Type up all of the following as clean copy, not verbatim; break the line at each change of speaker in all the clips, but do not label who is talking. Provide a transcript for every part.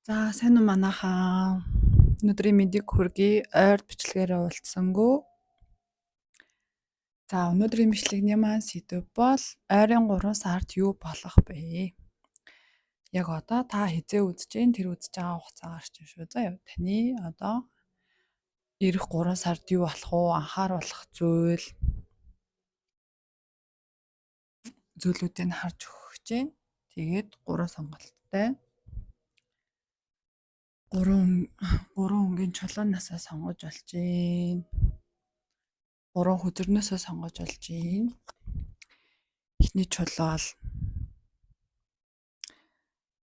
За сайн уу манайхаа. Өнөөдрийн мэндийг хүргэе. Ойр бичлэгээрээ уулзсангүй. За өнөөдрийн бичлэгний маань сэдв бол ойрын 3 сард юу болох вэ? Яг одоо та хизээ үзэж гин тэр үзэж байгаа хугацаагаар ч шүү. За яа таны одоо ирэх 3 сард юу болох вэ? Анхааруулах зүйлүүдийг харж өгөх чинь. Тэгээд 3 сонголттой. 3 өнгийн чулуунасаа сонгож болж гин. 3 хөдөрнөөсөө сонгож болж гин. Эхний чулуу бол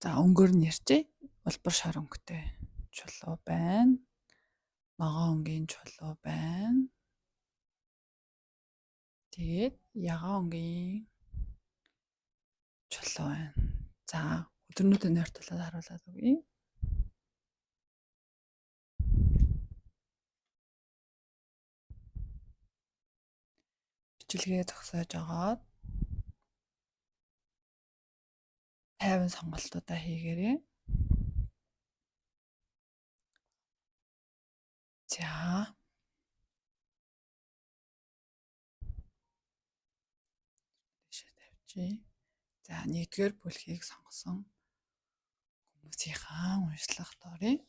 за өнгөөр нь ярьчих. Улбар шар өнгөтэй чулуу байна. Ногоон өнгийн чулуу байна. Тэгээд ягаан өнгийн чулуу байна. За өдөрнүүдийн нойртолоод харуулад өгье. Бичлэгээ зогсоож агаад 50 сонголтуудаа хийгээрэй. За. Дэшээ тавьчих. За 1-р бүлгийг сонгосон хүмүүсийнхаа уншлагт оръё.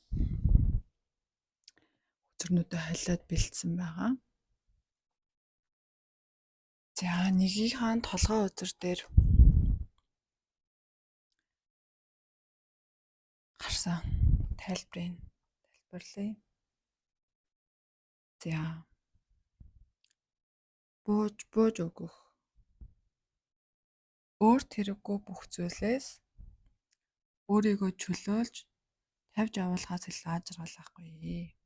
Өдөрнүүдээ холиод бэлдсэн байгаа. За нэгийнхаа толгой үзэр дээр гарсан тайлбарлая. За бууж өгөх. Өөрт хэрэггүй бүх зүйлээс өөрийгөө чөлөөлж тавьж явуулахаас илүү ажиглахгүй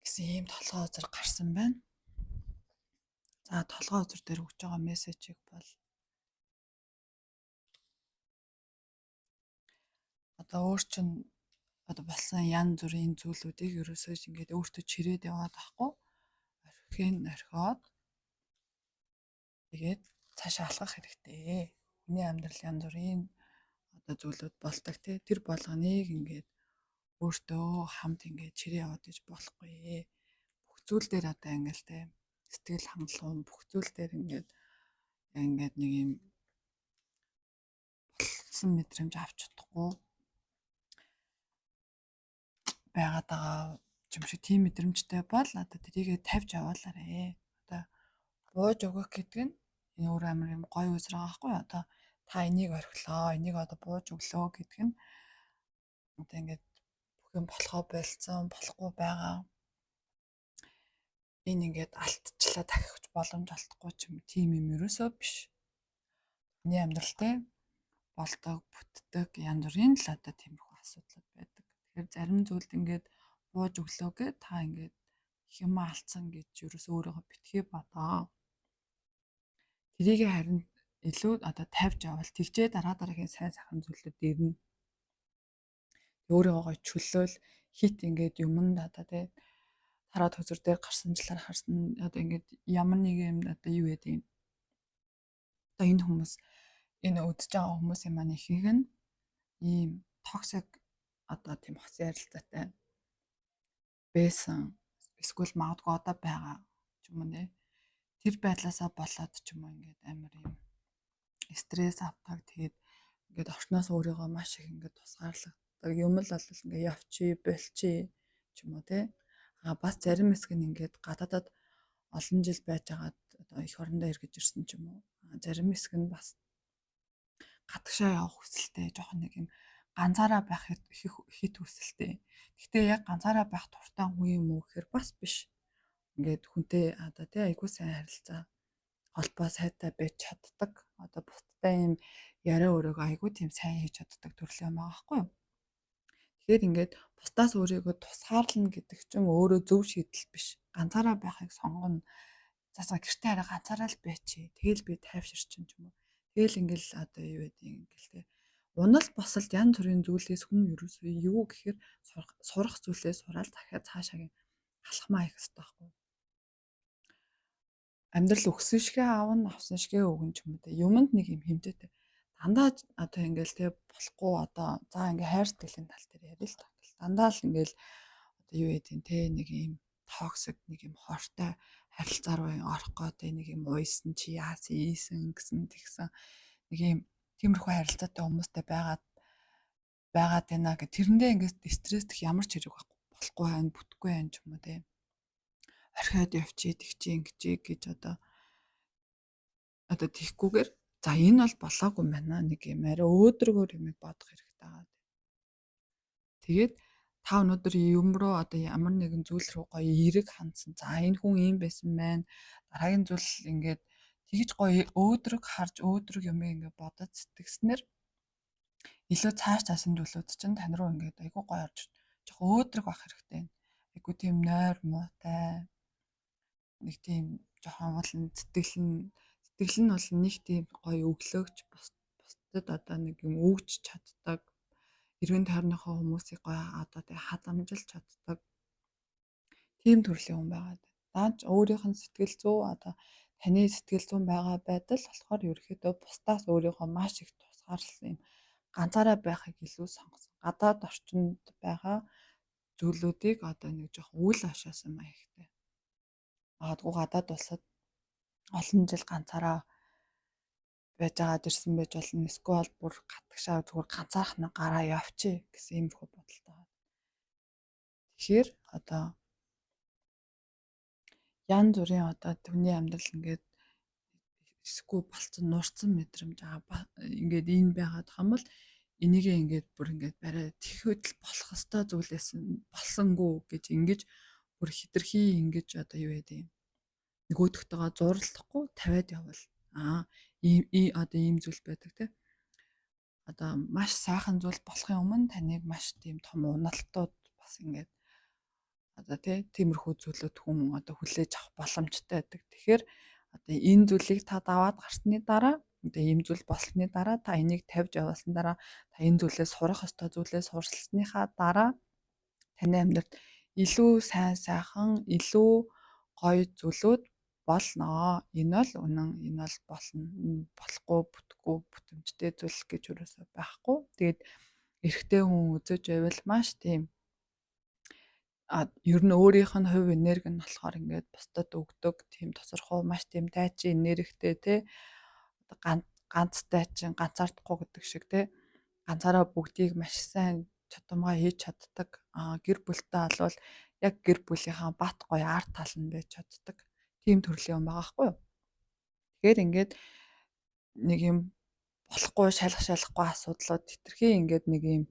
гэсэн ийм толгой үзэр гарсан байна. За толгой үзэр дээр өгж байгаа мессежийг бол одоо өөр чинь одоо болсон янз бүрийн зүйлүүдийг ерөөсөө ингэж өөртөө чирээд яваад байхгүй. Орхиод тэгээд цаашаа алхах хэрэгтэй. Хүний амьдрал янз бүрийн одоо зүйлүүд болдог тий. Тэр болгоныг ингээд өөртөө хамт ингээд чирээ яваад гэж болохгүй. Бүх зүйл дээр одоо ингээл тий сэтгэл хангалуун бүх зүйл дээр ингээд нэг юм болсон мэдрэмж авч чадахгүй байгаад байгаа юм шиг тийм мэдрэмжтэй бол одоо тэрийгэ тавьж яваалаарэ. Одоо бууж өгөх гэдэг нь энэ өөр амар юм гоё үзэр байгаа байхгүй юу? Одоо та энийг орхилоо, энийг одоо бууж өглөө гэдэг нь одоо ингээд бүх юм болохоо болцсон, болохгүй байгаа. Энэ ингээд алтчлаа дахиж боломж олдохгүй ч юм тийм юм ерөөсөө биш. Хүний амьдралтай болдог, бүтдэг янз бүрийн л одоо тиймэрхүү асуудлууд байдаг. Тэгэхээр зарим зүйлд ингээд бууж өглөө гэ та ингээд их юм алдсан гэж ерөөсөө өөрийгөө битгий бодоо. Тэрийг харин илүү одоо тавьж авал тэгжээ дараагийн сайн сайхан зүйлүүд ирнэ. Өөрийгөө чөлөөл хит ингээд юмд одоо тий хараад хөзөр дээр гарсанчлаар харсан одоо ингээд ямар нэг юм одоо юу гэдэг юм. Одоо энэ хүмүүс энэ үдж байгаа хүмүүсийн маань ихийг нь ийм токсик одоо тийм хос ярилцаатай байсан. Эсвэл магадгүй одоо байгаа ч юм уу нэ. Тэр байдлаасаа болоод ч юм уу ингээд амар юм стресс авдаг. Тэгээд ингээд орчноос өөрийгөө маш их ингээд тусгаарлагддаг. Юм л бол ингээд явчи, болчи ч юм уу те. Бас зарим хэсэг нь ингээд гадаадад олон жил байж байгаад одоо эх орондоо эргэж ирсэн ч юм уу. Зарим хэсэг нь бас гадагшаа явах хүсэлтэй жоохон нэг юм ганцаараа байх хит хүсэлтэй. Гэхдээ яг ганцаараа байх дуртай хүн юм уу гэхээр бас биш. Ингээд хүнтэй одоо тий айгуу сайн харилцаа холбоо сайтай байж чаддаг. Одоо бусдтай юм яриа өрөөгөө айгуу тийм сайн хийж чаддаг төрлийн юм байгаа байхгүй юу? Тэгэхээр ингээд бусдаас өөрийгөө тусгаарлана гэдэг чинь өөрөө зөв шийдэл биш. Ганцаараа байхыг сонгоно. Засаа гэртээ хараа ганцаараа л байчи. Тэгэл би тайвширчин ч юм уу. Тэгэл ингээл одоо юу гэдэг ингээл те. Унал босолд янз бүрийн зүйлээс хүн ерөөсөө юу гэхээр сурах зүйлээс сураад дахиад цаашаа алхмаа их хэрэгтэй байхгүй. Амьдрал өгсөн шигээ аавн авсан шигээ өгөн ч юм уу те. Юмд нэг юм хэмжээтэй. дандаа одоо ингээл те болохгүй одоо за ингээ хайр сэтгэлийн тал дээр ярил л та. Дандаа л ингээл одоо юу гэдэг те нэг юм токсик нэг юм хортой харилцаа руу орох гэдэг нэг юм уйсан чи яасан ийсэн гэсэн тэгсэн нэг юм тиймэрхүү харилцаатай хүмүүстэй байгаад байна гэх тэрэндээ ингээд стресстэх ямар ч хэрэг болохгүй байх бүтэхгүй байх ч юм уу те орхиод явчих тэгчи ингэчи гэж одоо тийхгүйгээр за энэ бол болоогүй юм байна нэг юм арай өөдрөгөр юм бодох хэрэгтэй байгаа. Тэгээд та өнөөдөр юм руу одоо ямар нэгэн зүйл рүү гоё эерэг хандсан. За энэ хүн ийм байсан байна. Дараагийн зүйл ингээд тэгж гоё өөдрөг харж өөдрөг юм ингээд бодож сэтгэснээр илүү цааш цаасан зүйлүүд чинь тань руу ингээд айгүй гоё орж жоох өөдрөг байх хэрэгтэй. Айгүй тийм нойр муутай нэг тийм жоохон бол сэтгэл нь бол нэг тийм гоё өглөөгч бусдад одоо нэг юм өгч чаддаг эргэн тойрныхоо хүмүүсийг гоё одоо тэг халамжилж чаддаг тийм төрлийн хүн байгаад. Даанч өөрийнх нь сэтгэл зүй одоо таны сэтгэл зүйн байгаа байдал болохоор ерөөхдөө бусдаас өөрийнхөө маш их тусгаарласан юм ганцаараа байхыг илүү сонгосон. Гадаад орчинд байгаа зүйлүүдийг одоо нэг жоохон үл хашаасан маягтай. Магадгүй гадаад улсад олон жил ганцаараа байж агаад ирсэн байж болно. Эсвэл бүр гатгшаа зүгээр ганцаархнаа гараа явчих гэсэн иймэрхүү бодолтой байна. Тэгэхээр одоо янз бүрийн одоо түүний амьдрал ингээд эсгүй болцсон нурцсан мэдрэмж ингээд энэ байгаад байгаа юм бол энийг ингээд бүр ингээд барай тэгэхэд л болох ёстой зүйлээс болсонгүй гэж ингэж бүр хитрхи ингэж одоо юу гэдэг юм нөгөөдөгтөөгөө зурлахгүй тавиад явбал одоо ийм зүйл байдаг те одоо маш сайхан зүйл болохын өмнө таныг маш тийм том уналтууд бас ингээд одоо тиймэрхүү зүйлүүд хүн одоо хүлээж авах боломжтой байдаг. Тэгэхээр одоо энэ зүйлийг та даваад гарсны дараа одоо ийм зүйл болсны дараа та энийг тавьж явуулсан дараа та энэ зүйлээс сурах ёстой зүйлээс сурсалсныхаа дараа таны амьдралд илүү сайхан илүү гоё зүйлүүд болно. Энэ бол үнэн энэ бол болно. Болохгүй бүтэхгүй бүтэмжтэй зүйл гэж юусоо байхгүй. Тэгээд эрэгтэй хүн үзэж байвал маш тийм ер нь өөрийнх нь хувь энерги нь болохоор ингээд бусдад өгдөг тийм тосрохоо маш тийм дайчин энергитэй те ганц дайчин ганцаардахгүй гэдэг шиг те ганцаараа бүгдийг маш сайн чудамгаа хийж чаддаг гэр бүлтэй алвал яг гэр бүлийнхаа бат гоё арт тал нь байж чаддаг тийм төрлийн юм байгаа байхгүй юу. Тэгэхээр ингээд нэг юм болохгүй шалахгүй асуудлууд хэтэрхий ингээд нэг юм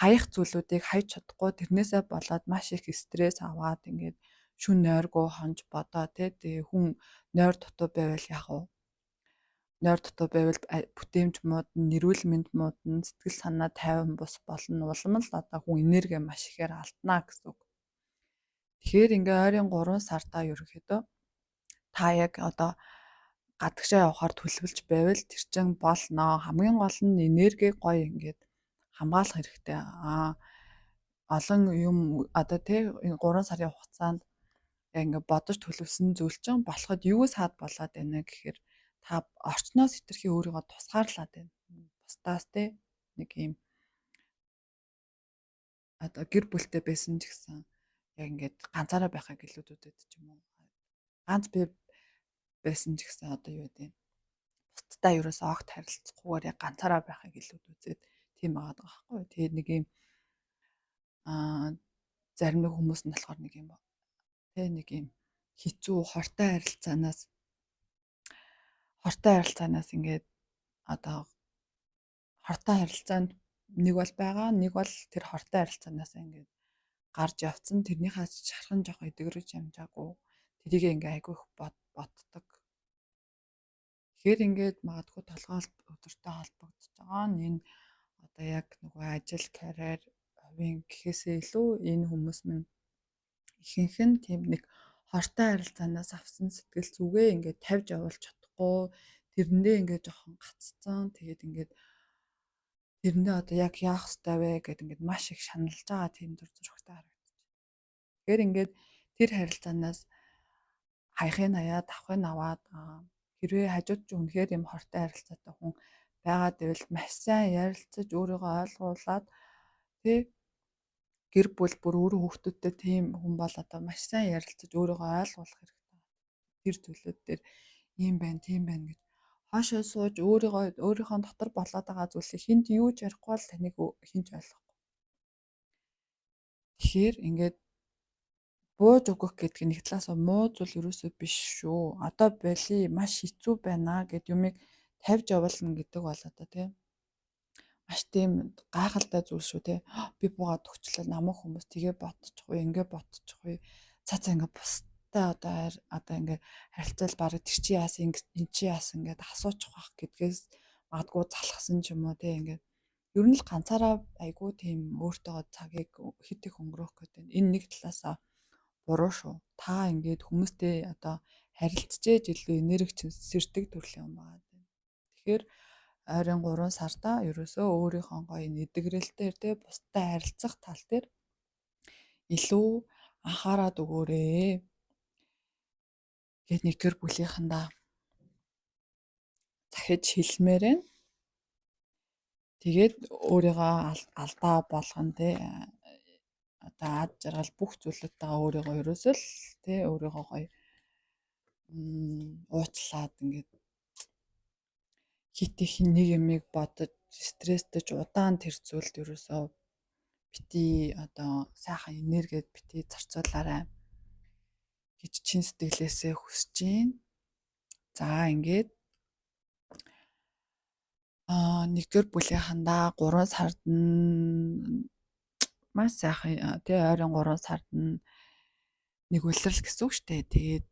хаях зүйлүүдийг хайж чадахгүй тэрнээсээ болоод маш их стресс аваад ингээд шүн нойргүй хонж бодоо тэгээ хүн нойр дутуу байвал яг уу нойр дутуу байвал бүтээмж муудна нэрвэл мэнд муудна сэтгэл санаа тайван бус болно улам л одоо хүн энерги маш ихээр алднаа гэсэн үг. Тэгэхээр ингээ ойрын 3 сартаа ерөөхдөө та яг одоо гадагшаа явахаар төлөвлөж байвал тэр чинь болно. Хамгийн гол нь энерги гоё ингээд хамгаалах хэрэгтэй. Олон юм одоо 3 сарын хугацаанд яг ингээд бодож төлөвсөн зүйл чинь болоход юу саад болоод байна гэхээр та орчноос хэтэрхий өөрийгөө тусгаарлаад байна. Бусдаас нэг юм одоо гэр бүлтэй байсан ч гэсэн яг ингээд ганцаараа байхыг илүүдээд ч юм уу. Ганц би байсан ч гэсэн одоо юу гэдэг бусдтай ерөөсөө огт харилцахгүйгээр яг ганцаараа байхыг илүүд үзээд тийм байгаа байхгүй. Тэгээд нэг юм зарим нэг хүмүүс нь болохоор нэг юм нэг юм хэцүү хортой харилцаанаас ингээд одоо хортой харилцаанд нэг бол байгаа нэг бол тэр хортой харилцаанаас ингээд гарч явцсан тэрнийхээ шархан жоох эдгэрэж амжаагүй тэрийг ингээ айгүй их боддог. Тэгэхээр ингээд магадгүй толгой өдөртэй холбогдож байгаа нь энэ одоо яг нөгөө ажил карьер хувийн гэхээсээ илүү энэ хүмүүс минь ихэнх нь тийм нэг хортой харилцаанаас авсан сэтгэл зүгээ ингээд тавьж явуулж чадахгүй тэрэндээ ингээд жоохон гаццсан тэгээд ингээд тэрэндээ одоо яг яах ёстой вэ гэдээ ингээд маш их шаналж байгаа тийм зургтай харагдаж байна. Тэгэхээр ингээд тэр харилцаанаас хаяхын аваад хэрвээ хажууд ч үнэхээр юм хортой харилцаатай хүн байгаад байвал маш сайн ярилцаж өөрийгөө ойлгуулад тий гэр бүл бүр өөрөө хүүхдүүдтэй тийм хүн бол одоо маш сайн ярилцаж өөрийгөө ойлгуулах хэрэгтэй. Тэр зүйлүүд дээр ийм байна, тийм байна гэж хаашаа сууж өөрийнхөө дотор болоод байгаа зүйлийг хүнд юу ч ярихгүй бол таныг хинч ойлгохгүй. Тэгэхээр ингээд бууж өгөх гэдэг нэг талаасаа муу зүйл ерөөсөө биш шүү. Одоо байли маш хэцүү байна гэд юмыг тавьж явуулна гэдэг бол одоо тийм маш тийм гайхалтай зүйл шүү те. Би буугаад өгчлөө намайг хүмүүс тгээ бодчихгүй, ингээ бодчихгүй. Цаца ингээ бустай одоо ингээ харилцаал бараг тэр чи яасан эн чи яасан ингээд асуучих واخ гэдгээс магадгүй залхсан ч юм уу те ингээ ер нь л ганцаараа айгүй тийм өөртөө цагийг хит их өнгөрөөх гэдэг. Энэ нэг талаасаа буруу шүү. Та ингээд хүмүүстэй одоо харилцаж илүү энерги сэрдэг төрлийн юм байна. Тэгэхээр ойрын 3 сарда ерөөсөө өөрийнхөө гоё нэдгэрэлтээр те бусдад харилцах тал дээр илүү анхаарал өгөөрэй. Гэт нэгдүгээр бүлийнхэндээ захиж хэлмээр байна. Тэгээд өөрийгөө алдаа болгон те одоо ад жаргал бүх зүйлүүдтэйгээ өөрийгөө ерөөсөө л те өөрийгөө гоё уучлаад ингээд хит их нэг юмыг бодож стресстэйж удаан тэр зүйлд ерөөсөө бити одоо сайхан энергиэд бити зарцуулаарай гэж чин сэтгэлээсээ хүсэж байна. За ингээд нэгдүгээр бүлийнхандаа 3 сард нь маш сайхан тий ойрын 3 сард нь нэг улирал гэсэн үг шүү дээ. Тэгээд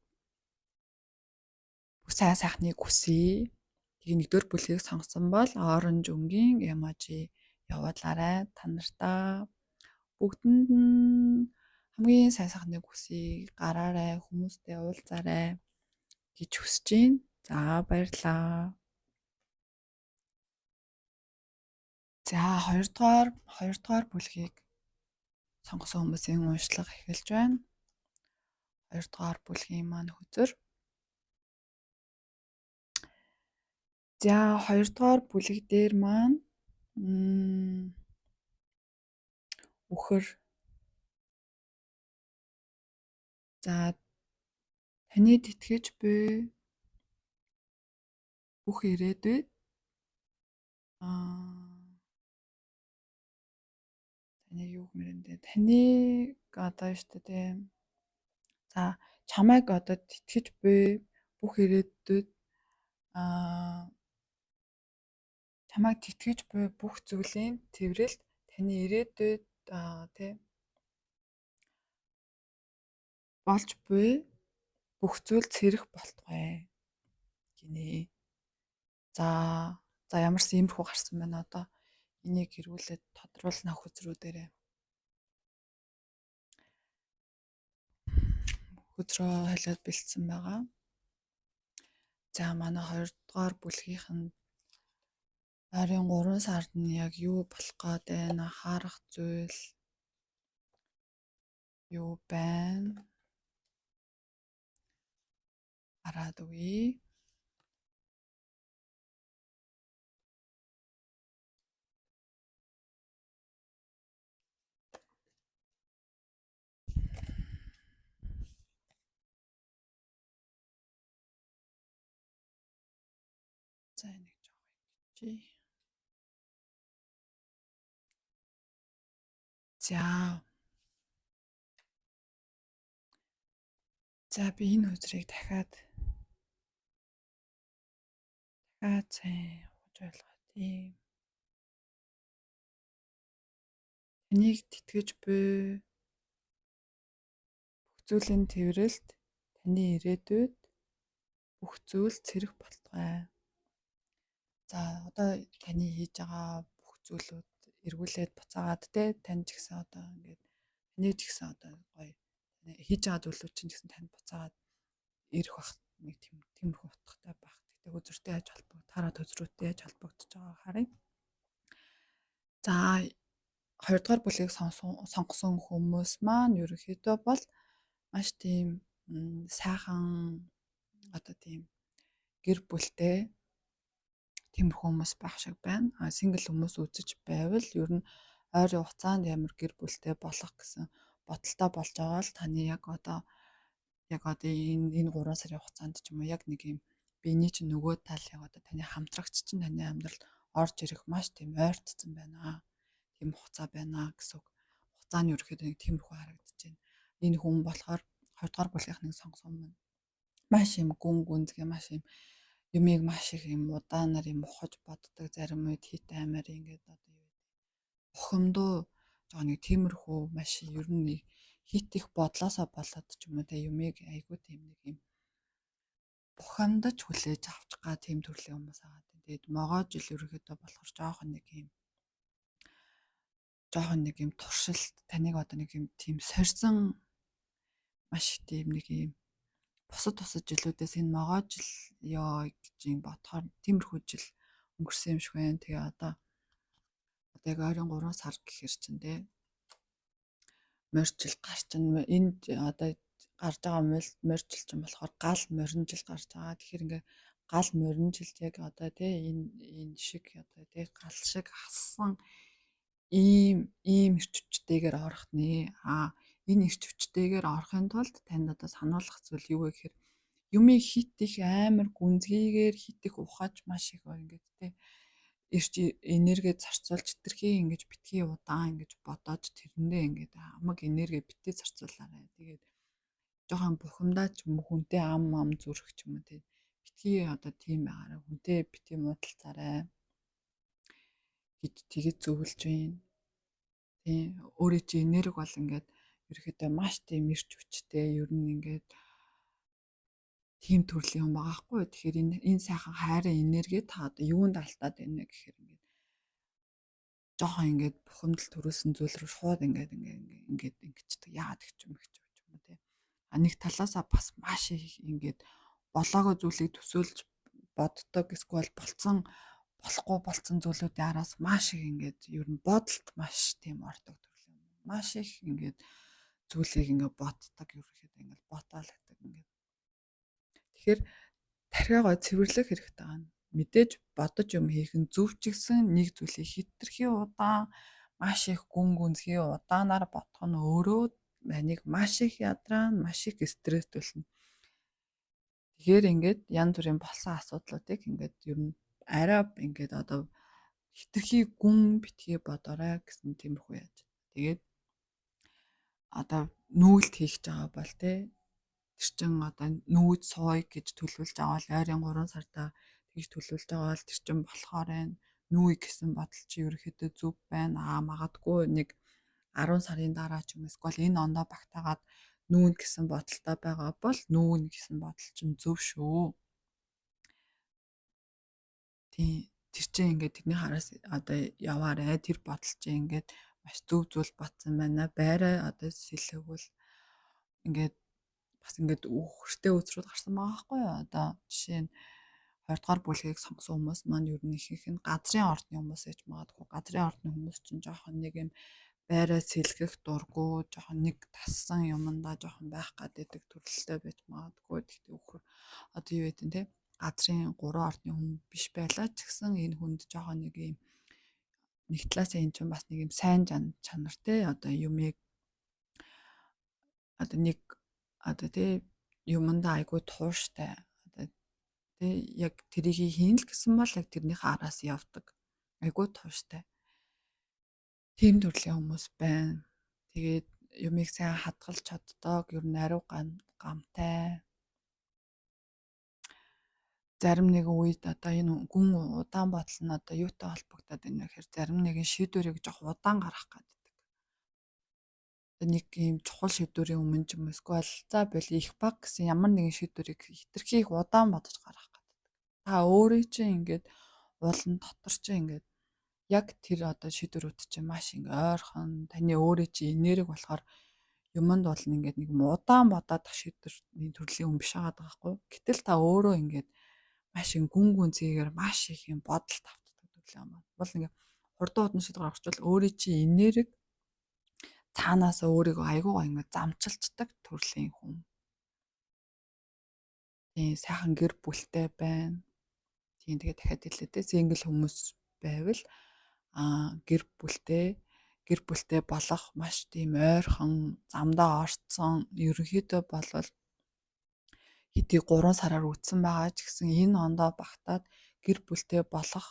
сайн сайхныг хүсье. Тэгээ нэгдүгээр бүлгийг сонгосон бол оранж өнгийн эможи явуулаарай. Та нартаа бүгдэнд нь хамгийн сайн сайхныг хүсье. Гараарай, хүмүүстэй уулзаарай гэж хүсэж байна. За баярлалаа. За хоёрдугаар бүлгийг сонгосон хүмүүсийн уншлага эхэлж байна. Хоёрдугаар бүлгийн маань хөзөр. За хоёрдугаар бүлэг дээр маань үхэр. За таны тэтгэж буй бүх ирээдүйд таны юу гэмэрэндээ таныг одоо шүү дээ. За чамайг одоо тэтгэж буй бүх ирээдүйд чамайг тэтгэж буй бүх зүйлийн тэрвэрлэлд таны ирээдүйд тий болж буй бүх зүйл цэрэх болтугай гинэ. За ямарсан иймэрхүү гарсан байна одоо. Энийг хэрүүлээд тодруулна хөзрүүдээрээ. Хөзрөө халиад бэлдсэн байгаа. За манай 2 дугаар бүлгийнхэн ойрын 3 сард нь яг юу болох гээд байна? Анхаарах зүйл юу байна? Хараад үгүй. За нэг жоо чи. За би энэ хөзрийг дахиад сайн ухаж ойлгоё. Таныг тэтгэж буй бүх зүйлийн тэрвэрлэлд таны ирээдүйд бүх зүйл цэрэх болтугай. За одоо таны хийж байгаа бүх зүйлүүд эргүүлээд буцаагаад те тань ч гэсэн одоо ингээд таны ч гэсэн одоо гоё хийж байгаа зүйлүүд чинь гэсэн танд буцаагаад ирэх бах нэг тиймэрхүү утгатай байх. Гэтэ хөзөртэй яаж хараад хөзрөөтэй яаж холбогдож байгаа харъя. За 2 дугаар бүлгийг сонгосон хүмүүс маань ерөнхийдөө бол маш тийм сайхан одоо тийм гэр бүлтэй тиймэрхүү хүмүүс байх шиг байна. Сингл хүмүүс үзэж байвал ер нь ойрын хугацаанд ямар гэр бүлтэй болох гэсэн бодолтой болж байгаа л таны яг одоо энэ 3 сарын хугацаанд ч юм уу яг нэг юм биений чинь нөгөө тал яг одоо таны хамтрагч чинь таны амьдралд орж ирэх маш тийм ойртсон байна. Тийм хугацаа байна гэсэн үг. Хугацаа нь ерөөхдөө нэг тиймэрхүү харагдаж байна. Энэ хүн болохоор 2 дугаар бүлгийнхнийг сонгосон юм. Маш юм гүн гүнзгий маш юм юмыг маш их юм удаанаар юм ухаж боддог зарим үед хит аймаар ингээд одоо юу бухимдуу жоо нэг тиймэрхүү маш ер нь нэг хит их бодлоосоо болоод ч юм уу те юмыг айгуу тийм нэг юм бухимдаж хүлээж авч га тийм төрлийн хүмүүс байгаа. Тэгээд могоож ил ерөөхдөө болохоор жоохон нэг юм туршилт таныг одоо нэг юм тийм сорьсон маш тийм нэг юм бусад жилүүдээс энэ могоож ил ёо гэж юм бодохоор тиймэрхүү жил өнгөрсөн юм шиг байна. Тэгээ одоо яг ойрын 3 сар гэхэр чинь те морьжил гарчин энд одоо гарч байгаа морьжил чинь болохоор гал моринжил гарч байгаа. Тэгэхээр ингээ гал моринжилд яг одоо те энэ шиг одоо те гал шиг хассан ийм эрч хүчтэйгээр орох нэ. Энэ эрч хүчтэйгээр орохын тулд танд одоо сануулгах зүйл юу вэ гэхээр юмыг хит их амар гүнзгийгээр хит их ухаж маш их ингээд те эрч энерги зарцуулж хэтэрхий ингэж битгий удаан ингэж бодоод тэрэндээ ингээд хамаг энерги битгий зарцуулаарай. Тэгээд жоохон бухимдаа ч юм уу хүнтэй ам зүрх ч юм уу те битгий одоо тийм байгаарай. Хүнтэй битгий муудалцаарай гэж тэгээд зөвлөж байна. Тийм өөрөө чи энерги бол ингээд ерөөхдөө маш тийм эрч хүчтэй ер нь ингээд тийм төрлийн юм байгаа хгүй. Тэгэхээр энэ сайхан хайрын энерги та одоо юунд алдаад байна гэхээр ингээд жоохон ингээд бухимдал төрүүлсэн зүйл рүү шууд ингээд ингэчдэг. Яагаад гэх юм бэ те. Нэг талаасаа бас маш их ингээд болоогоо зүйлийг төсөөлж боддог эсвэл болохгүй болцсон зүйлүүдийн араас маш их ингээд ер нь бодолд маш тийм ордог төрлийн юм. Маш их ингээд зүйлийг ингээд боддог ерөөхдөө ингээд ботаалагддаг ингээд. Тэгэхээр тархиагоо цэвэрлэх хэрэгтэй байна. Мэдээж бодож юм хийх нь зөв ч гэсэн нэг зүйлийг хитрхи удаан маш их гүн гүнзгий удаанаар бодох нь өөрөө манайг маш их ядраан маш их стресс төлнө. Тэгэхээр ингээд янз бүрийн болсон асуудлуудыг ингээд ер нь арай ингээд одоо хитрхи гүн битгий бодорой гэсэн тиймэрхүү яаж. Тэгээд одоо нүүлт хийх байгаа бол те тэр чин одоо нүүд сууя гэж төлөвлөж байгаа бол ойрын 3 сартаа тэгж төлөвлөж байгаа бол тэр чин болохоор нүүе гэсэн бодол чи ерөөхдөө зөв байна. Магадгүй нэг 10 сарын дараа ч юм эсвэл энэ ондоо багтаагаад нүүн гэсэн бодолтой байгаа бол нүүн гэсэн бодол чинь зөв шүү. Тэр чинь ингээд тэрний хараас одоо яваарэ тэр бодол чинь ингээд маш зөв зүйл батсан байна. Байраа одоо сэлэхвэл ингээд бас ингээд үхэртэй үзрүүд гарсан байгаа байхгүй юу? Одоо жишээ нь 2 дугаар бүлгийг сонгосон хүмүүс маань ер нь ихэнх нь газрын ордны хүмүүс ээж магадгүй. Газрын ордны хүмүүс чинь жоохон нэг юм байраа сэлгэх дурггүй, жоохон нэг тассан юмдаа жоохон байх гаддаг төрөлтэй байж магадгүй. Тэгтээ үхэр одоо юу гэдэг нь те газрын 3 ордны хүн биш байлаа ч гэсэн энэ хүнд жоохон нэг юм нэг талаасаа энэ чинь бас нэг юм сайн чанар те одоо юмыг одоо нэг одоо тий юмдаа айгүй тууштай одоо тий яг тэрийг хийн л гэсэн бол яг тэрнийхээ араас явдаг айгүй тууштай тийм төрлийн хүмүүс байна. Тэгээд юмыг сайн хадгалж чаддаг ер нь ариу гамтай зарим нэгэн үед одоо энэ гүн удаан бодол нь одоо юутай холбогдоод байна вэ гэхээр зарим нэгэн шийдвэрийг жоох удаан гаргах гэдэг. Нэг юм чухал шийдвэрийн өмнө ч юм эсвэл за боли их баг гэсэн ямар нэгэн шийдвэрийг хитрхи их удаан бодож гаргах гэдэг. Та өөрөө чинь ингээд уулын дотор чинь ингээд яг тэр одоо шийдвэрүүд чинь маш ингээ ойрхон таны өөрөө чинь энерги болохоор юмд бол ингээд нэг удаан бодоод шийдвэрийн төрлийн хүн биш байгаа байхгүй. Гэтэл та өөрөө ингээд маш их гүн гүнзгийгээр маш их юм бодолд автдаг төрлийн юм байна. Бол ингээ хурдан удаан шийдвэр гаргachвал өөрөө чинь энерги цаанаас өөрийгөө айгуугаа ингэ замчилчдаг төрлийн хүн. Тийм сайхан гэр бүлтэй байна. Тийм тэгээ дахиад хэлээ дээ. Single хүмүүс байвал гэр бүлтэй болох маш тийм ойрхон замдаа орцсон ерөнхийдөө болвол хэдий 3 сараар үтсэн байгаа ч гэсэн энэ ондоо багтаад гэр бүлтэй болох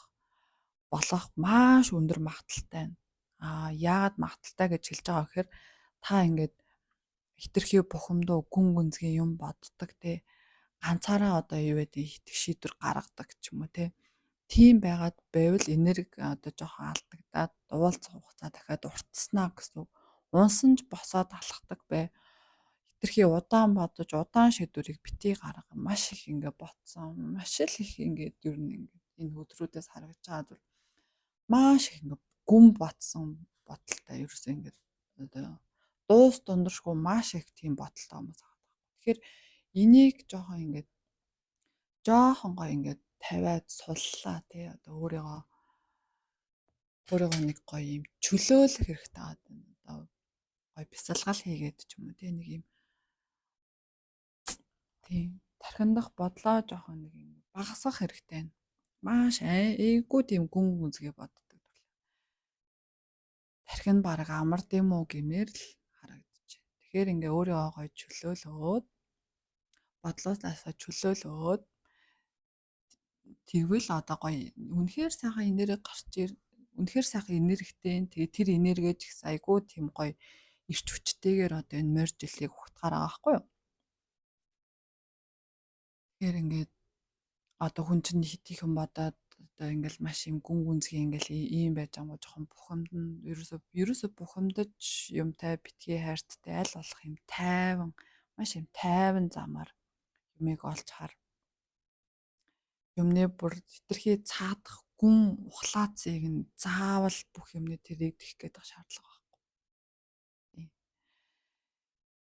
маш өндөр магадaltaй байна. Яагаад магадaltaй гэж хэлж байгаа гэхээр та ингээд хитрхи бухимдуу гүн гүнзгий юм боддог те ганцаараа одоо юу гэдэг хитрх шийдвэр гаргадаг ч юм уу те тийм байгаад байвал энерги одоо жоохон алдагдаад уулзах хугацаа дахиад уртснаа гэсэн үг. Унсан ч босоод алхдаг бай. Хитрхи удаан бодож удаан шийдвэрийг битгий гарга маш их ингээ ботсон. Маш л их ингээд ер нь ингээд энэ өдрүүдээс харагдаж байгаа зүйл маш их ингээ гүн ботсон бодолтой ерөөсөө ингээд одоо дуус дундашгүй маш их тийм бодолтой хүмүүс байгаа. Тэгэхээр энийг жоохон гоё ингээд тавиад суллаа тий одоо өөрийгөө нэг гоё юм чөлөөлөх хэрэгтэй байгаа. Одоо гоё бясалгал хийгээд ч юм уу тий нэг юм тийм тархиндах бодлоо жоохон нэг юм багасгах хэрэгтэй байна. Маш эйгүү тийм гүн гүнзгий боддог. Тархин бараг амард юм уу гэмээр л харагдаж байна. Тэгэхээр ингээ өөрийгөө гоё чөлөөлөөд бодлооснасаа чөлөөлөөд тэгвэл одоо гоё үнэхээр сайхан энерги гарч үнэхээр сайхан энергитэй тэгээ тэр энергиж их айгүй тийм гоё ирч хүчтэйгээр одоо энэ морь жилийг ухтгаар байгаа байхгүй юу. Тэгэхээр ингээд одоо хүн чинь хит их юм бодоод одоо ингээл маш юм гүн гүнзгий ингээл ийм байж байгаа жоохон бухимдна ерөөсө бухимдаж юмтай битгий хайрцтай аль болох юм тайван маш юм тайван замаар юмыг олж хар юмны бүр хитрхи цаадах гүн ухлаацыг нь заавал бүх юмны тэрийг дэх гээд байгаа шаардлага байхгүй.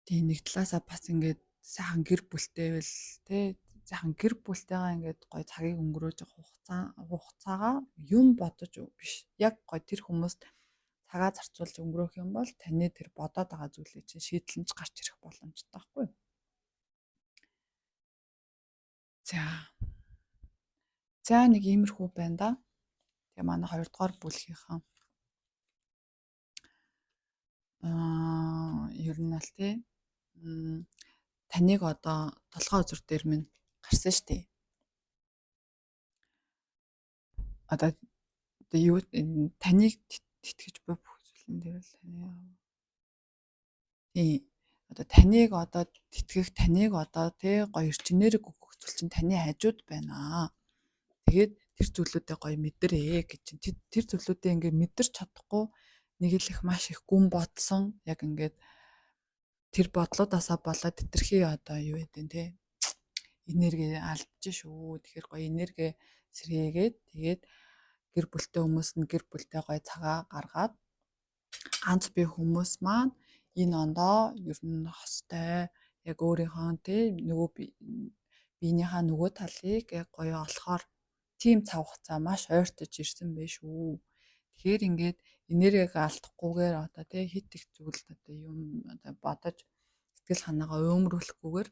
Тийм нэг талаасаа бас ингээд сайхан гэр бүлтэйвэл тий сайхан гэр бүлтэйгаа ингээд гоё цагийг өнгөрөөж хугацаагаа юм бодож биш яг гоё тэр хүмүүст цагаа зарцуулж өнгөрөөх юм бол таны тэр бодоод байгаа зүйлээ чинь шийдэлж гарч ирэх боломжтой байхгүй. За нэг иймэрхүү байна да. Тэгээ манай 2 дугаар бүлгийнхэн ер нь аль тий таныг одоо толгой үзүр дээр минь гарсан штэ. Одоо юу таныг тэтгэж буй бүх зүйлэн дээр л таны тий одоо таныг одоо тэтгэх таныг одоо тий гоё эрчнэрэг өгөх зүйл чинь таны хажууд байна. Тэгээд тэр зүйлүүдээ гоё мэдэрээ гэж чинь тэр зүйлүүдээ ингээ мэдэрч чадахгүй нэг л их маш их гүн бодсон яг ингээд тэр бодлоодаасаа болоод тэтэрхий одоо юу гэдэг те энерги алдчих шүү. Тэгэхээр гоё энерги сэргээгээд тэгээд гэр бүлтэй хүмүүс нь гэр бүлтэй гоё цагаа гаргаад ганц бие хүмүүс маань энэ ондоо ер нь хостой яг өөрийнхөө те нөгөө биенийхээ нөгөө талыг яг гоё олохоор тийм цав хугацаа маш ойртож ирсэн байх шүү. Тэгэхээр ингээд энергийг алдахгүйгээр одоо тий хит их зүйлд одоо юм одоо бодож сэтгэл санаагаа өөмрүүлэхгүйгээр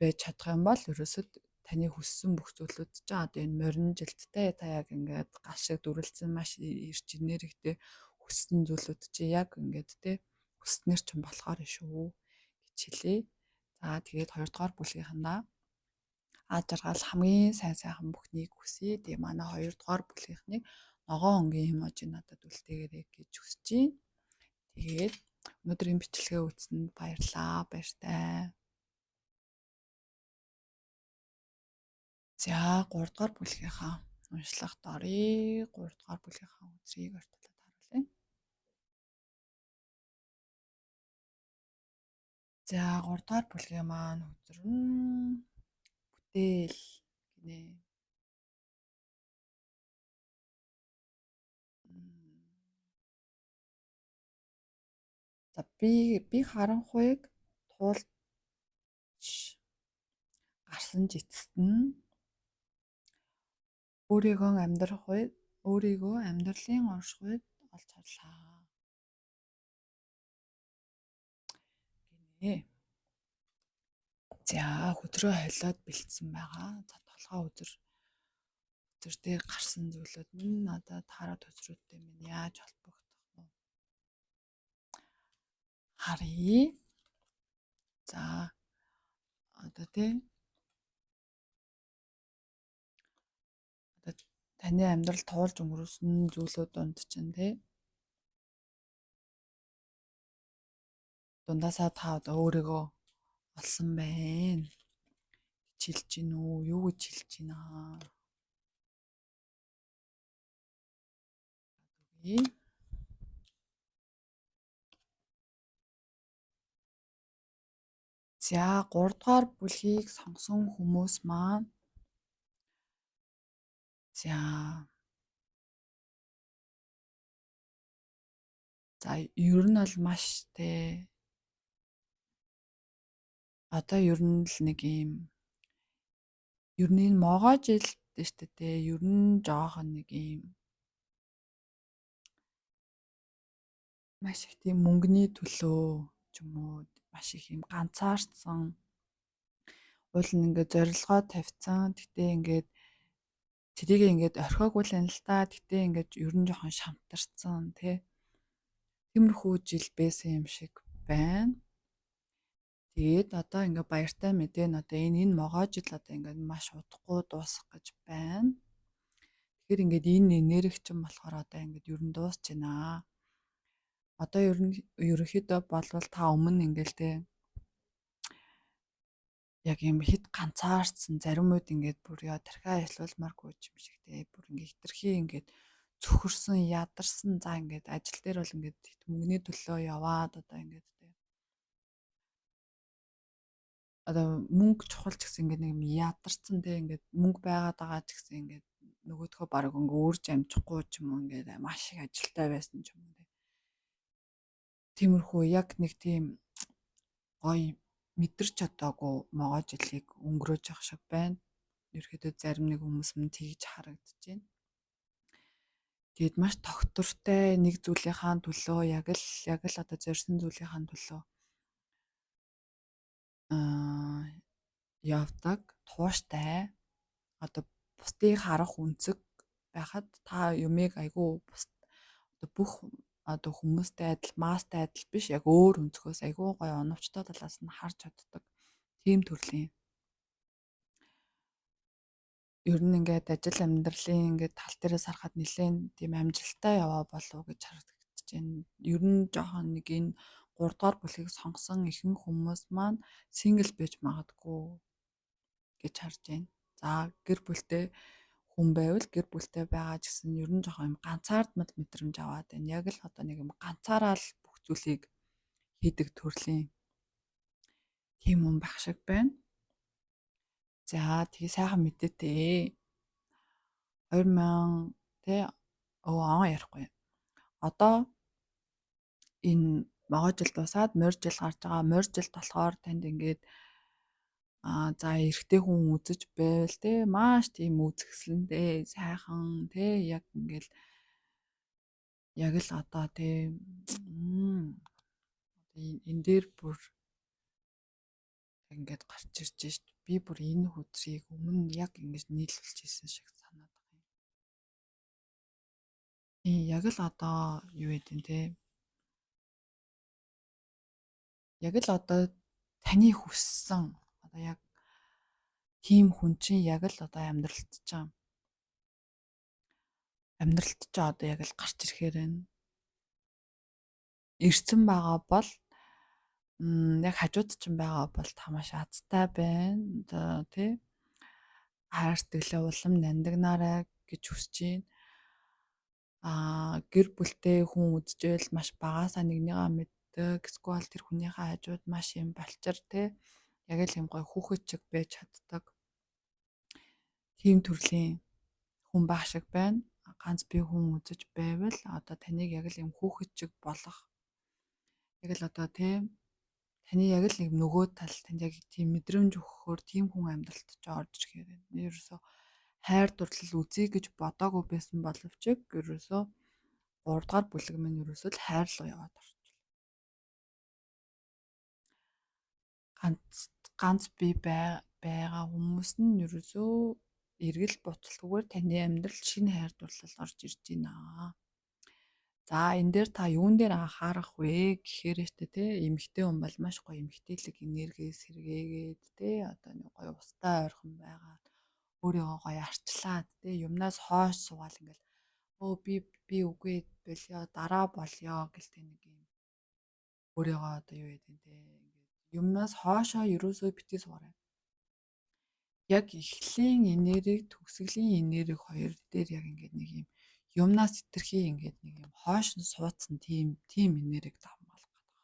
байж чадах юм бол ерөөсөд таны хүссэн бүх зүйлүүд ч одоо энэ морин жилттэй та яг ингээд гал шиг дүрлцэн маш ирч энергитэй хүссэн зүйлүүд чи яг ингээд тий хүснэр ч болохоор шүү гэж хэлээ. За тэгээд 2 дугаар бүлгийнхандаа жаргал хамгийн сайхан бүхнийг хүсье. Тэгээ манай 2 дугаар бүлгийнхнийг ногоон өнгийн эможи надад үлдээгээрэй гэж хүсэж байна. Тэгээд өнөөдрийн бичлэгээ үзсэнд баярлалаа. Баяртай. За 3 дугаар бүлгийнхаа уншлагт оръё. 3 дугаар бүлгийнхаа үзрийг ортолоод харуулъя. За 3 дугаар бүлгийн маань үзэр нь бүтээл гинэ. За би харанхуйг туулж гарсан ч эцэст нь өөрийгөө амьдралын оршихуйд олж харлаа. Гинэ. За өдрөө хойлоод бэлдсэн байгаа. За толгой үзэр үзэр дээр гарсан зүйлүүд минь надад хараа төсрүүдтэй минь яаж холбогдох вэ? Харъя. За одоо тий одоо таны амьдрал туулж өнгөрөөсөн зүйлүүд донд чинь тий дундаасаа та одоо өөрийгөө олсон байна. Хичээлж гин үү? Юу гэж хэлж гинэ аа? За 3 дугаар бүлгийг сонгосон хүмүүс маань за ер нь бол маш тий одоо ер нь л нэг юм ер нь энэ могоо жил дээ шүү дээ. Ер нь жоохон нэг юм маш их тийм мөнгөний төлөө ч юм уу маш их юм ганцаардсан уул нь ингээд зорилгоо тавьсан. Гэтээ ингээд тэрийг ингээд орхиогүй л юм л та. Гэтээ ингээд ер нь жоохон шамтарсан тий. Тиймэрхүү жил байсан юм шиг байна. Тэгээд одоо ингээд баяртай мэдээ одоо энэ могоо жил одоо ингээд маш удахгүй дуусах гэж байна. Тэгэхээр ингээд энэ энерги чинь болохоор одоо ингээд ер нь дуусч байна. Одоо ерөнхийдөө болвол та өмнө ингээл те яг юм хит ганцаардсан зарим үед ингээд бүр яа тархиа ажиллуулмааргүй юм шиг те бүр ингээд хитрхи ингээд цөхөрсөн ядарсан за ингээд ажил дээр бол ингээд мөнгөний төлөө яваад одоо ингээд те одоо мөнгө чухал ч гэсэн ингээд нэг юм ядарсан те ингээд мөнгө байгаад байгаа ч гэсэн ингээд нөгөөдхөө бараг ингээд өөрж амжихгүй ч юм уу ингээд маш их ажилтай байсан ч юм уу те тиймэрхүү яг нэг тийм гоё мэдэрч чадаагүй могоо жилийг өнгөрөөж явах шиг байна. Ерөөдөө зарим нэг хүмүүс мөн тэгж харагдаж байна. Тэгэд маш тогтвортой нэг зүйлийнхаа төлөө яг л одоо зорьсон зүйлийнхаа төлөө явдаг тууштай одоо бусдыг харах үнцэг байхад та юмыг айгүй бус одоо бүх одоо хүмүүстэй адил маастай адил биш яг өөр өнцгөөс айгүй гоё оновчтой талаас нь харж чаддаг тийм төрлийн ер нь ингээд ажил амьдралын ингээд тал дээрээс харахад нэлээд тийм амжилттай яваа болов уу гэж харагдаж байна. Ер нь жоохон нэг энэ 3 дугаар бүлгийг сонгосон ихэнх хүмүүс маань сингл байж магадгүй гэж харж байна. За гэр бүлтэй хүн байвал гэр бүлтэй байгаа ч гэсэн ер нь жоохон юм ганцаардмал мэдрэмж аваад байна. Яг л одоо нэг юм ганцаараа л бүх зүйлийг хийдэг төрлийн тийм хүн байх шиг байна. За тэгээ сайхан мэдээтэй 2000 тэ аваа ярихгүй. Одоо энэ могоо жил дуусаад морь жил гарч байгаа. Морь жилд болохоор танд ингээд за эрэгтэй хүн үзэж байвал те маш тийм үзэсгэлэнтэй сайхан те яг ингээл яг л одоо те энэ дээр бүр ингээд гарч ирж шít. Би бүр энэ хөдрийг өмнө яг ингэж нийлүүлж ирсэн шиг санаад байгаа юм. Яг л одоо юу гэдэг нь те яг л одоо таны хүссэн одоо яг тийм хүн чинь яг л одоо амьдралт ч одоо яг л гарч ирэхээр байна. Ирсэн байгаа бол яг хажууд чинь байгаа бол та маш азтай байна. Одоо тий хайр сэтгэлээ улам нандинаарай гэж хүсэж байна. Гэр бүлтэй хүн үзжээл маш багасаа нэгнийгаа мэддэг. Эсвэл тэр хүнийхээ хажууд маш юм балчир тий яг л юм гой хүүхэд чиг байж чаддаг. Тийм төрлийн хүн байх шиг байна. Ганц би хүн үзэж байвал одоо таныг яг л юм хүүхэд чиг болох яг л одоо тий таны яг л нэг нөгөө тал танд яг тийм мэдрэмж өгөхөөр тийм хүн амьдралд ч орж ирэхээр ерөөсөө хайр дурлал үзье гэж бодоогүй байсан боловч ерөөсөө 3 дугаар бүлэг минь ерөөсөө л хайр руу яваад орчихлоо. Ганц би байгаа хүмүүс нь ерөөсөө эргэл буцалтгүйгээр таны амьдрал шинэ хайр дурлал орж ирж байна. За энэ дээр та юун дээр анхаарах вэ гэхээр те эмэгтэй хүн бол маш гоё эмэгтэйлэг энергиэс сэргээгээд те одоо нэг гоё устай ойрхон байгаад өөрийгөө гоё арчлаад те юмнаас хойш суугаал ингээл өө би үгүй болё дараа болё гэлтэй нэг юм өөрийгөө одоо юу гэдэг те ингээд юмнаас хоошоо ерөөсөө битгий суугаарай. Яг эхлийн энерги, төгсгөлийн энерги хоёр дээр яг ингээд нэг юм юмнаас хэтэрхий ингээд нэг юм хойш нь суудсан тийм энерги давмгаал гадаг.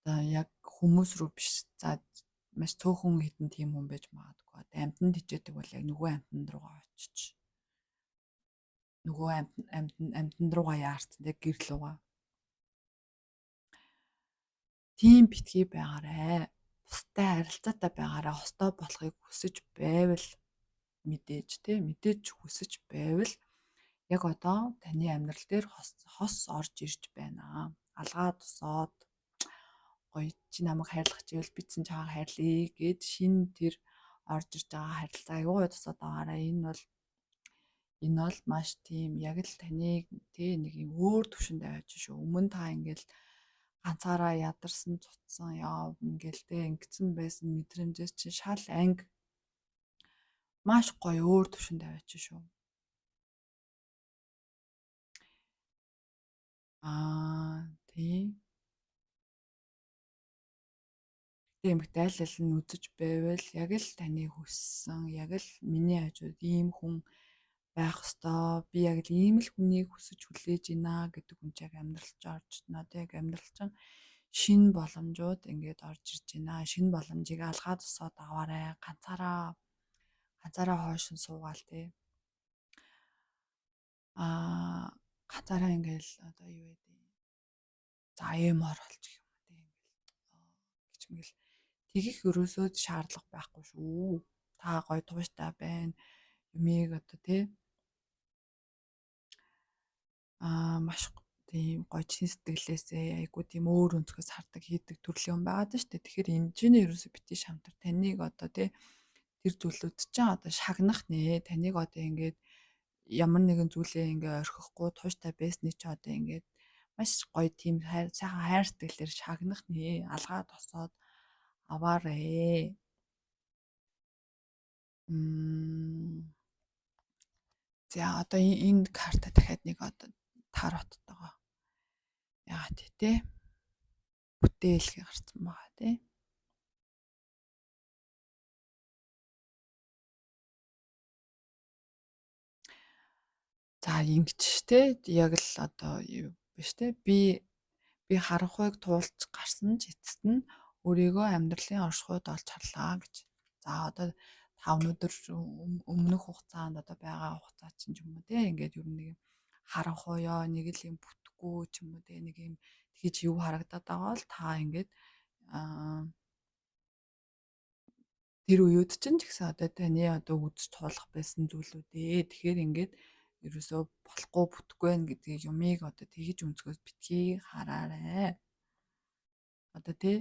Одоо яг хүмүүс рүү биш. За маш цөөхөн хитэн тийм хүн байж магадгүй. Одоо амтнд хичээдэг бол яг нөгөө амтнд руугаа очиж. Нөгөө амтнд руугаа яарсан тэг гэрэл руугаа. Тийм битгий байгаарэ. Бустай харилцаатай байгаараа хостой болохыг хүсэж байвал мэдээж хүсэж байвал яг одоо таны амьдрал дээр хос орж ирж байна. Алгаа тусаад гоё чи намайг хайрлах чивэл би ч чагаа хайрлая гэд шин тэр орж ирж байгаа харилцаа аюу гой тусаад байгаараа энэ бол маш тийм яг л таныг тий нэг юм өөр төвшөнд аваач шүү. Өмнө та ингээл ганцаараа ядарсан цуцсан яа ингээл те ингэсэн байсан мэдрэмжээс чи шал анги маш гоё өөр төвшөнд аваач шүү. Тийм. Эмэгтэй аль аль нь үзэж байвал яг л таны хүссэн яг л миний хажууд ийм хүн байх ёстой. Би яг л ийм л хүнийг хүсэж хүлээж байна гэдэг хүн яг амьдралч орж надад яг амьдралч шин боломжууд ингээд орж ирж байна. Шин боломжийг алгаа тусаад аваарай. Ганцаараа хойш нь суугаал те. Ганцаараа ингээл одоо юу гэдэг. За эмор олчих юм те ингээл гिचмэл тэгэх өрөөсөө шаардлага байхгүй шүү. Та гоё тууштай байна. Юмыг одоо тий маш тийм гоё чин сэтгэлээсээ айгу тийм өөр өнцгөөс хардаг хийдэг төрлийн хүн байгаад шүү дээ. Тэгэхээр эмжээний ерөөсөө бити шамтар таныг одоо тий тэр зүйлүүд чинь одоо шагнах нэ таныг одоо ингээд ямар нэгэн зүйлээ ингээ орхихгүй тууштай байсны чи одоо ингээд маш гоё тийм сайхан хайр сэтгэлээр шагнах нэ алгаа тосоод аваарэ. За одоо энэ карта дахиад нэг одоо тароттойгоо яагаад те бүтээлгээ гарсан байгаа те. За ингэж те яг л одоо юу биш те би харанхуйг туулж гарсан ч эцэст нь өөрийгөө амьдралын оршихуйд олж харлаа гэж. За одоо 5 өнөдөр өмнөх хугацаанд одоо байгаа хугацаа чинь ч юм уу те ингээд ер нь нэг харанхуйоо нэг л юм бүтггүй ч юм уу те нэг юм тэгж юу харагдаад байгаа бол та ингээд тэр үеуд чинь ч гэсэн одоо таны одоо үзэж туулах байсан зүйлүүдээ тэгэхээр ингээд ерөөсөө болохгүй бүтэхгүй байх гэдгийг юмыг одоо тэгж өнцгөөс битгий хараарай. Одоо тий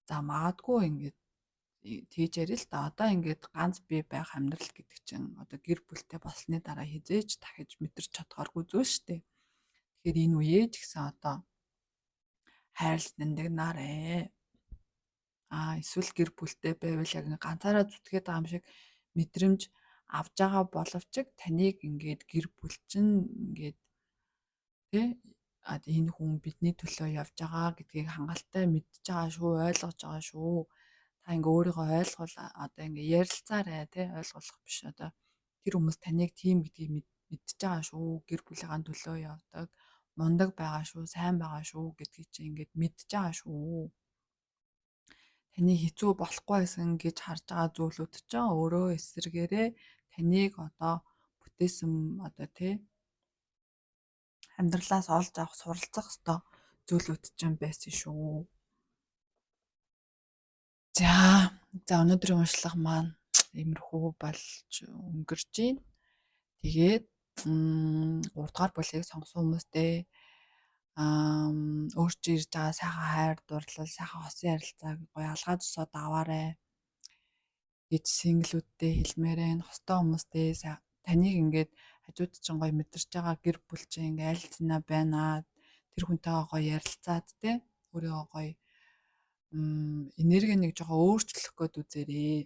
за магадгүй ингээд тэгж ярил л да одоо ингээд ганц би байх амьдрал гэдэг чинь одоо гэр бүлтэй болсны дараа хизээж дахиж мэдэрч чадхааргүй зүйл шүү дээ. Тэгэхээр энэ үеэ ч гэсэн одоо хайрлал нандинаарэ. Эсвэл гэр бүлтэй байвал яг ганцаараа зүтгээд байгаа юм шиг мэдрэмж авж байгаа боловч таныг ингээд гэр бүлчин ингээд тий энэ хүн бидний төлөө явж байгаа гэдгийг хангалттай мэдж байгаа шүү, ойлгож байгаа шүү. Та ингээ өөрийгөө ойлгол одоо ингээ ярилцаарай тий ойлгох биш одоо тэр хүмүүс таныг тийм гэдгийг мэдж байгаа шүү. Гэр бүлийнхаа төлөө явдаг, мундаг байгаа шүү, сайн байгаа шүү гэдгийг чи ингээд мэдж байгаа шүү. Таны хэцүү болохгүй байсан гэж харж байгаа зүйлүүд чинь өөрөө эсрэгээрээ таныг одоо бүтээсэн одоо тий амьдралаас олж авах суралцах ёстой зүйлүүд чинь байсан шүү. За өнөөдрийн уншлага маань иймэрхүү болж өнгөрч байна. Тэгээд 3 дугаар бүлгийг сонгосон хүмүүстээ өөрчилж ирж байгаа сайхан хайр дурлал, сайхан хосын харилцааг гоё алгаа тусаад аваарай. гэж синглүүдтэй хэлмээр байна. Хостой хүмүүстэй таныг ингээд хажууд чинь гоё мэдэрч байгаа гэр бүл чинь ингээд аль зинаа байна. Тэр хүнтэйгээ гоё ярилцаад те өөрийгөө гоё энерги нэг жоохон өөрчлөх гээд үзээрэй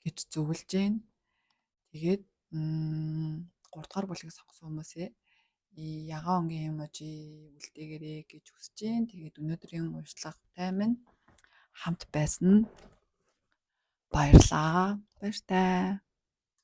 гэж зөвлөж जैन. Тэгээд 3 дугаар бүлгийг сонгосон хүмүүсээ ягаан өнгийн эможи үлдээгээрэй гэж хүсэж जैन. Тэгээд өнөөдрийн уншлага тайм нь хамт байсан. Баярлалаа. Баяртай.